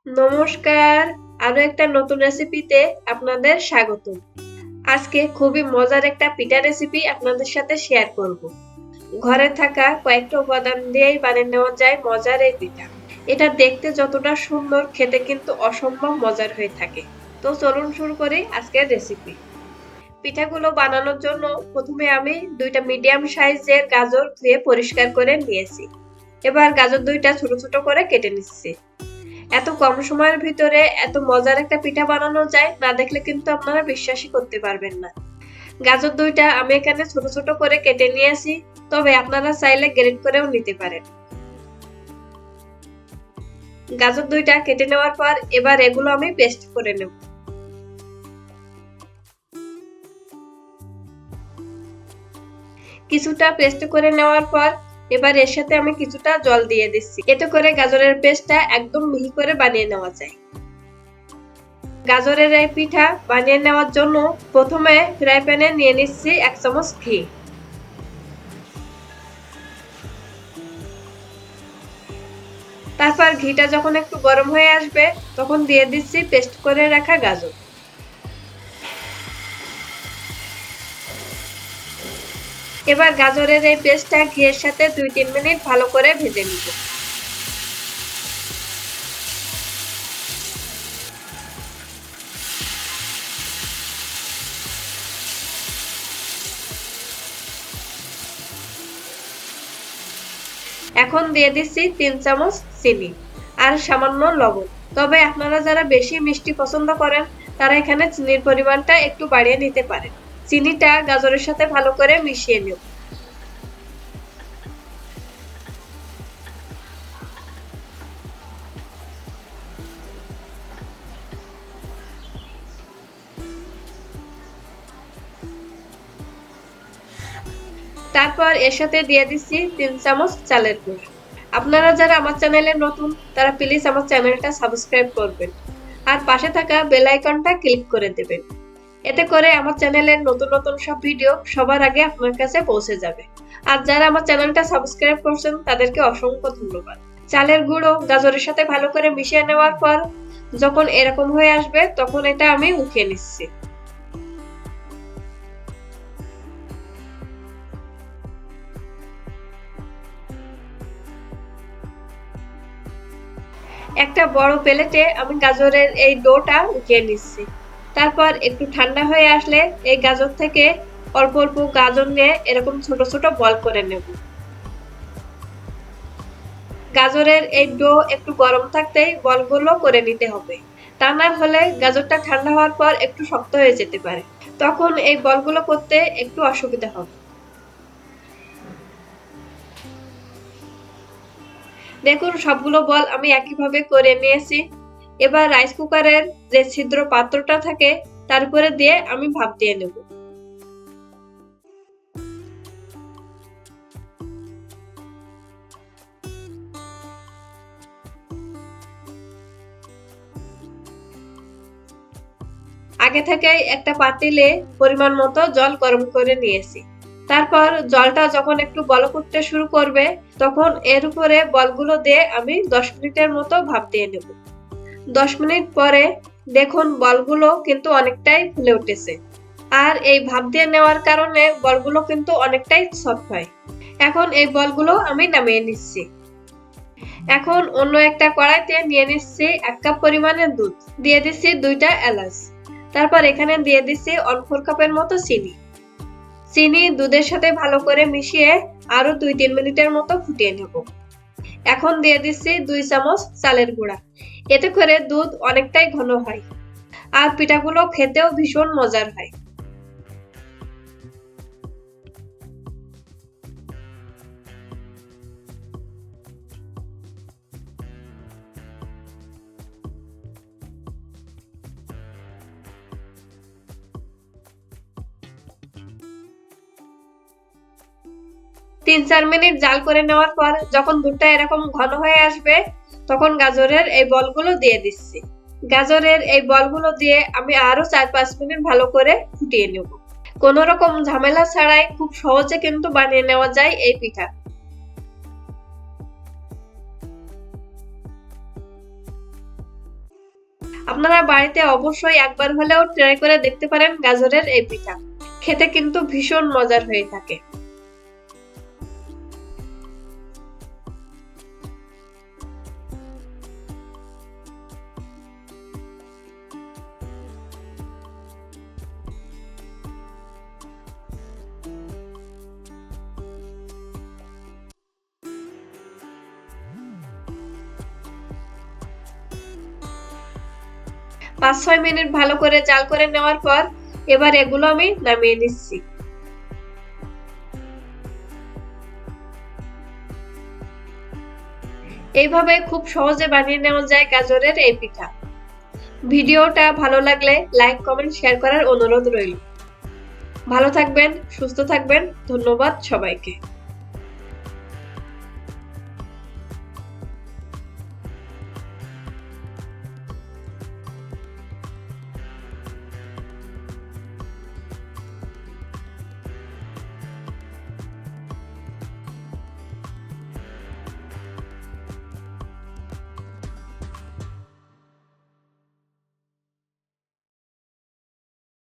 নমস্কার, আরো একটা নতুন রেসিপিতে আপনাদের স্বাগতম। আজকে খুবই মজার একটা পিঠা রেসিপি আপনাদের সাথে শেয়ার করব। ঘরে থাকা কয়েকটা উপাদান দিয়েই বানিয়ে নেওয়া যায় মজার এই পিঠা। এটা দেখতে যতটা সুন্দর, খেতে কিন্তু অসম্ভব মজার হয়ে থাকে। তো চলুন শুরু করি আজকের রেসিপি। পিঠাগুলো বানানোর জন্য প্রথমে আমি দুইটা মিডিয়াম সাইজের গাজর ধুয়ে পরিষ্কার করে নিয়েছি। এবার গাজর দুইটা ছোট ছোট করে কেটে নিচ্ছি। এত কম সময়ের ভিতরে এত মজার একটা পিঠা বানানো যায়, না দেখলে কিন্তু আপনারা বিশ্বাসই করতে পারবেন না। গাজর দুইটা আমি এখানে ছোট ছোট করে কেটে নিয়েছি, তবে আপনারা চাইলে গ্রেট করেও নিতে পারেন। গাজর দুইটা কেটে নেওয়ার পর এবার এগুলো আমি পেস্ট করে নেব। কিছুটা পেস্ট করে নেওয়ার পর এবার এর সাথে আমি কিছুটা জল দিয়ে দিচ্ছি, এতে করে গাজরের পেস্টটা একদম মিহি করে বানিয়ে নেওয়া যায়। গাজরের এই পিঠা বানিয়ে নেওয়ার জন্য প্রথমে ফ্রাই প্যানে নিয়ে নিচ্ছি 1 চামচ ঘি। তারপর ঘিটা যখন একটু গরম হয়ে আসবে তখন দিয়ে দিচ্ছি পেস্ট করে রাখা গাজর। এবার গাজরের এই পেস্টটা ঘিয়ের সাথে 2-3 মিনিট ভালো করে ভেজে নিব। এখন দিয়ে দিচ্ছি 3 চামচ চিনি আর সামান্য লবণ। তবে আপনারা যারা বেশি মিষ্টি পছন্দ করেন তারা এখানে চিনির পরিমাণটা একটু বাড়িয়ে নিতে পারেন। চিনিটা গাজরের সাথে ভালো করে মিশিয়ে নেব। তারপর এর সাথে দিয়ে দিচ্ছি 3 চামচ চালের গুঁড়ো। আপনারা যারা আমার চ্যানেলে নতুন তারা প্লিজ আমার চ্যানেলটা সাবস্ক্রাইব করবেন আর পাশে থাকা বেল আইকনটা ক্লিক করে দেবেন। এতে করে আমার চ্যানেলের নতুন নতুন সব ভিডিও সবার আগে আপনার কাছে পৌঁছে যাবে। আর যারা আমার চ্যানেলটা সাবস্ক্রাইব করছেন তাদেরকে অসংখ্য ধন্যবাদ। চালের গুঁড়ো গাজরের সাথে ভালো করে মিশিয়ে নেওয়ার পর যখন এরকম হয়ে আসবে তখন এটা আমি উঠিয়ে নিচ্ছি। একটা বড় প্লেটে আমি গাজরের এই ডোটা উঠিয়ে নিচ্ছি। তারপর একটু ঠান্ডা হয়ে আসলে এই গাজর থেকে অল্প অল্প গাজর নিয়ে এরকম ছোট ছোট বল করে নেব। গাজরের এই ডো একটু গরম থাকতেই বলগুলো করে নিতে হবে, তা না হলে গাজরটা ঠান্ডা হওয়ার পর একটু শক্ত হয়ে যেতে পারে, তখন এই বলগুলো করতে একটু অসুবিধা হবে। দেখুন সবগুলো বল আমি একইভাবে করে নিয়েছি। এবার রাইস কুকারের যে ছিদ্র পাত্রটা থাকে তার উপরে দিয়ে আমি ভাপ দিয়ে নেব। আগে থেকেই একটা পাতিলে পরিমাণ মতো জল গরম করে নিয়েছি। তারপর জলটা যখন একটু বলক উঠতে শুরু করবে তখন এর উপরে বলগুলো দিয়ে আমি 10 মিনিটের মতো ভাপ দিয়ে নেব। 10 মিনিট পরে দেখুন বলগুলো কিন্তু অনেকটাই ফুলে উঠেছে। আর এই ভাপ দিয়ে নেওয়ার কারণে বলগুলো কিন্তু অনেকটাই সফট হয়। এখন এই বলগুলো আমি নামিয়ে নিচ্ছি। এখন অন্য একটা কড়াইতে নিয়ে নিচ্ছি 1 কাপ পরিমাণের দুধ, দিয়ে দিচ্ছি 2টা এলাচ। তারপর এখানে দিয়ে দিচ্ছি 1/4 কাপের মতো চিনি। চিনি দুধের সাথে ভালো করে মিশিয়ে আরো 2-3 মিনিটের মতো ফুটিয়ে নেব। এখন দিয়ে দিচ্ছি 2 চামচ চালের গুঁড়া, এতে করে দুধ অনেকটাই ঘন হয় আর পিঠাগুলো খেতেও ভীষণ মজার হয়। 3-4 মিনিট জাল করে নেওয়ার পর যখন দুধটা এরকম ঘন হয়ে আসবে তখন গাজরের এই বলগুলো দিয়ে দিচ্ছি। গাজরের এই বলগুলো দিয়ে আমি আরো 4-5 মিনিট ভালো করে ফুটিয়ে নেব। কোনো রকম ঝামেলা ছাড়াই খুব সহজে কিন্তু বানিয়ে নেওয়া যায় এই পিঠা। আপনারা বাড়িতে অবশ্যই একবার হলেও ট্রাই করে দেখতে পারেন গাজরের এই পিঠা। খেতে কিন্তু ভীষণ মজার হয়ে থাকে। পাঁচ ছয় মিনিট ভালো করে জাল করে নেওয়ার পর এবার এগুলো আমি নামিয়ে নিচ্ছি। এইভাবে খুব সহজে বানিয়ে নেওয়া যায় গাজরের এই পিঠা। ভিডিওটা ভালো লাগলে লাইক, কমেন্ট, শেয়ার করার অনুরোধ রইল। ভালো থাকবেন, সুস্থ থাকবেন। ধন্যবাদ সবাইকে।